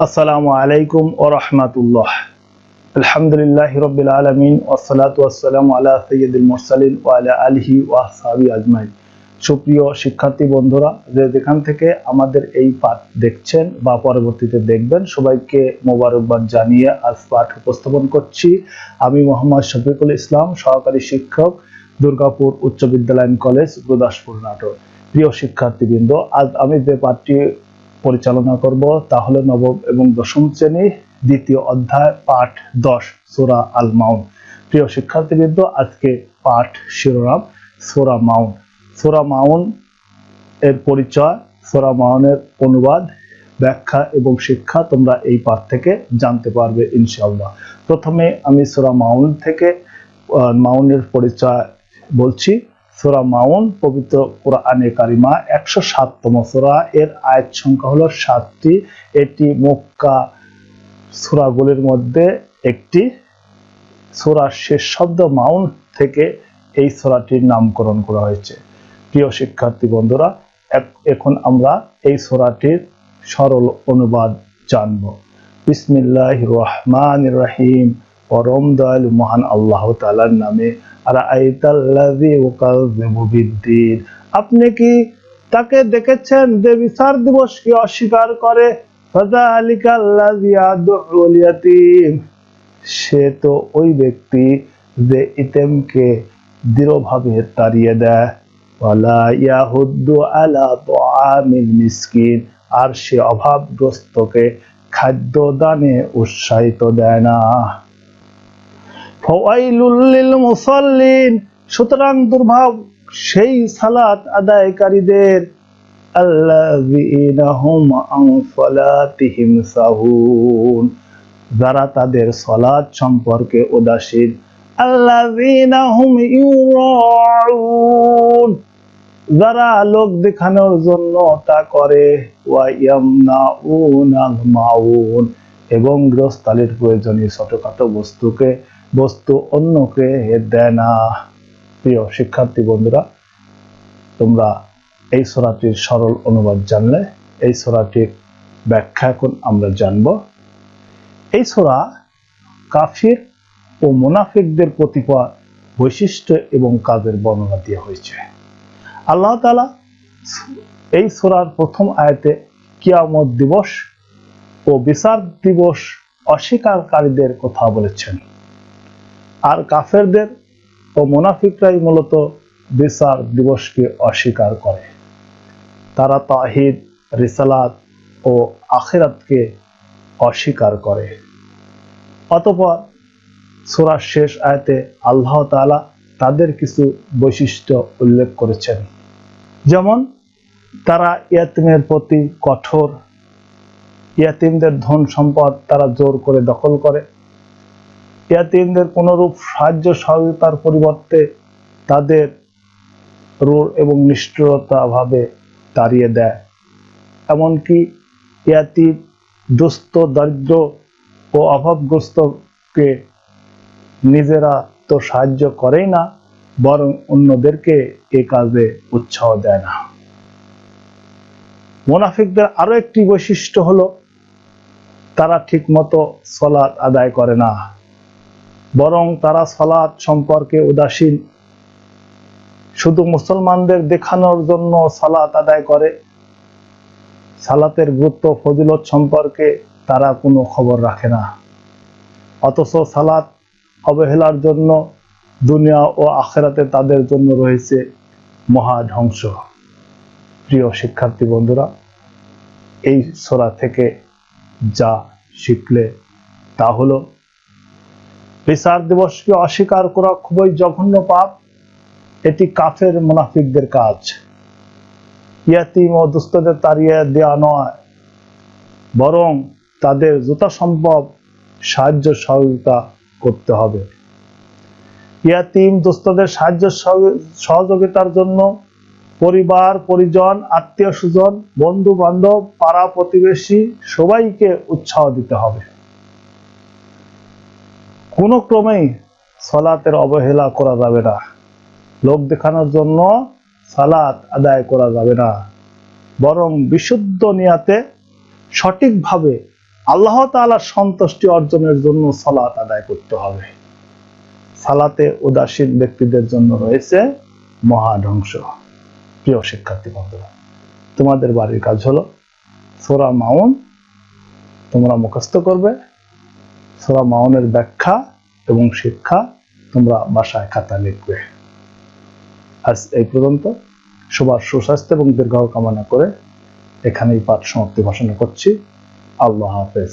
আসসালামু আলাইকুম ওয়া রাহমাতুল্লাহ। আলহামদুলিল্লাহি রাব্বিল আলামিন ওয়াসসালাতু ওয়াসসালামু আলা সাইয়্যিদিল মুরসালিন ওয়া আলা আলিহি ওয়া আসহাবিহি আজমাইন। সুপ্রিয় শিক্ষার্থী বন্ধুরা, যেখান থেকে আমাদের এই পাঠ দেখছেন বা পরবর্তীতে দেখবেন, সবাইকে মোবারকবাদ জানিয়ে আজ পাঠ উপস্থাপন করছি। আমি মোহাম্মদ শফিকুল ইসলাম, সহকারী শিক্ষক, দুর্গাপুর উচ্চ বিদ্যালয় কলেজ, গুরুদাসপুর, নাটোর। প্রিয় শিক্ষার্থীবৃন্দ, আজ আমি যে পাঠটি পরিচালনা করব তা হলো নবম এবং দশম শ্রেণী দ্বিতীয় অধ্যায় পাঠ 10 সূরা আল মাউন। প্রিয় শিক্ষার্থীবৃন্দ, আজকে পাঠ শিরোনাম সূরা মাউন। সূরা মাউন এর পরিচয়, সূরা মাউনের অনুবাদ, ব্যাখ্যা এবং শিক্ষা তোমরা এই পাঠ থেকে জানতে পারবে ইনশাআল্লাহ। প্রথমে আমি সূরা মাউন থেকে মাউনের পরিচয় বলছি। সূরা মাউন পবিত্র কোরআনে কারিমা 107তম সূরা, এর আয়াত সংখ্যা হলো 7টি। এটি মক্কা সূরাগুলির মধ্যে একটি। সূরার শেষ শব্দ মাউন থেকে এই সূরাটির নামকরণ করা হয়েছে। প্রিয় শিক্ষার্থী বন্ধুরা, এখন আমরা এই সূরাটির সরল অনুবাদ জানব। বিসমিল্লাহির রহমানির রহিম। পরম দয়ালু মহান আল্লাহ তাআলার নামে। আরাআইতাল্লাযী ইউকাযযিবু বিদ্দীন, আপনি কি তাকে দেখেছেন যে বিচার দিবসকে অস্বীকার করে? ফাযালিকাল্লাযী ইয়াদউল ইয়াতীম, সে তো ওই ব্যক্তি যে ইতিমকে দৃঢ়ভাবে তাড়িয়ে দেয়। ওয়ালা ইয়াহুদ্দু আলা তুআমিল মিসকিন, আর সে অভাবগ্রস্তকে খাদ্য দানে উৎসাহিত দেয় না। ফাওয়াইলুল লিল মুসাল্লিন, সুতরাং দুর্ভোগ সেই সালাত আদায়কারীদের। আল্লাযীনা হুম আন সালাতিহিম সাহুন, যারা তাদের সালাত সম্পর্কে উদাসীন। আল্লাযীনা হুম ইউরাউন, যারা লোক দেখানোর জন্য তা করে। ওয়া ইয়ামনাউনাল মাউন, এবং গৃহস্থালির প্রয়োজনীয় ছোটখাটো বস্তু অন্যকে দেয় না। প্রিয় শিক্ষার্থী বন্ধুরা, তোমরা এই সূরাটির সরল অনুবাদ জানলে, এই সূরাটির ব্যাখ্যা এখন আমরা জানব। এই সূরা কাফির ও মুনাফিকদের কতিপয় বৈশিষ্ট্য এবং কাজের বর্ণনা দেওয়া হয়েছে। আল্লাহ তাআলা এই সূরার প্রথম আয়াতে কিয়ামত দিবস ও বিচার দিবস অস্বীকারীদের কথা বলেছেন। আর কাফেরদের ও মুনাফিকরাই মূলত বিচার দিবসকে অস্বীকার করে। তারা তাওহীদ, রিসালাত ও আখিরাতকে অস্বীকার করে। অতঃপর সূরার শেষ আয়াতে আল্লাহ তাআলা তাদের কিছু বৈশিষ্ট্য উল্লেখ করেছেন। যেমন, তারা ইয়াতীমের প্রতি কঠোর, ইয়াতীমদের ধন সম্পদ তারা জোর করে দখল করে, ইয়াতীমদের কোনরূপ সাহায্য সহযোগিতার পরিবর্তে তাদের ক্রূর এবং নিষ্ঠুরতা ভাবে তাড়িয়ে দেয়। এমনকি ইয়াতীম, দুস্থ, দরিদ্র ও অভাবগ্রস্তকে নিজেরা তো সাহায্য করেই না, বরং অন্যদেরকে এ কাজে উৎসাহ দেয় না। মুনাফিকদের আরো একটি বৈশিষ্ট্য হলো তারা ঠিকমতো সালাত আদায় করে না, বরং তারা সালাত সম্পর্কে উদাসীন। শুধু মুসলমানদের দেখানোর জন্য সালাত আদায় করে। সালাতের গুরুত্ব ফজিলত সম্পর্কে তারা কোনো খবর রাখে না। অথচ সালাত অবহেলার জন্য দুনিয়া ও আখিরাতে তাদের জন্য রয়েছে মহা ধ্বংস। প্রিয় শিক্ষার্থী বন্ধুরা, এই সূরা থেকে যা শিখলে তা হলো বিচার দিবসকে অস্বীকার করা খুবই জঘন্য পাপ। এটি কাফের মুনাফিকদের কাজ। ইয়াতীম ও দুস্থদের তাড়িয়ে দেওয়া নয়, বরং তাদের যথাসম্ভব সাহায্য সহযোগিতা করতে হবে। ইয়াতীম দুস্থদের সাহায্য সহযোগিতার জন্য পরিবার, পরিজন, আত্মীয় স্বজন, বন্ধু বান্ধব, পাড়া প্রতিবেশী সবাইকে উৎসাহ দিতে হবে। কোনো ক্রমেই সালাতের অবহেলা করা যাবে না। লোক দেখানোর জন্য সালাত আদায় করা যাবে না, বরং বিশুদ্ধ নিয়াতে সঠিকভাবে আল্লাহ তাআলার সন্তুষ্টি অর্জনের জন্য সালাত আদায় করতে হবে। সালাতে উদাসীন ব্যক্তিদের জন্য রয়েছে মহাধ্বংস। প্রিয় শিক্ষার্থী বন্ধুরা, তোমাদের বাড়ির কাজ হলো সূরা মাউন তোমরা মুখস্থ করবে। সূরা মাউনের ব্যাখ্যা এবং শিক্ষা তোমরা বাসায় খাতা লিখবে। আজ এই পর্যন্ত। সবার সুস্বাস্থ্য এবং দীর্ঘায়ু কামনা করে এখানেই পাঠ সমাপ্তি ঘোষণা করছি। আল্লাহ হাফেজ।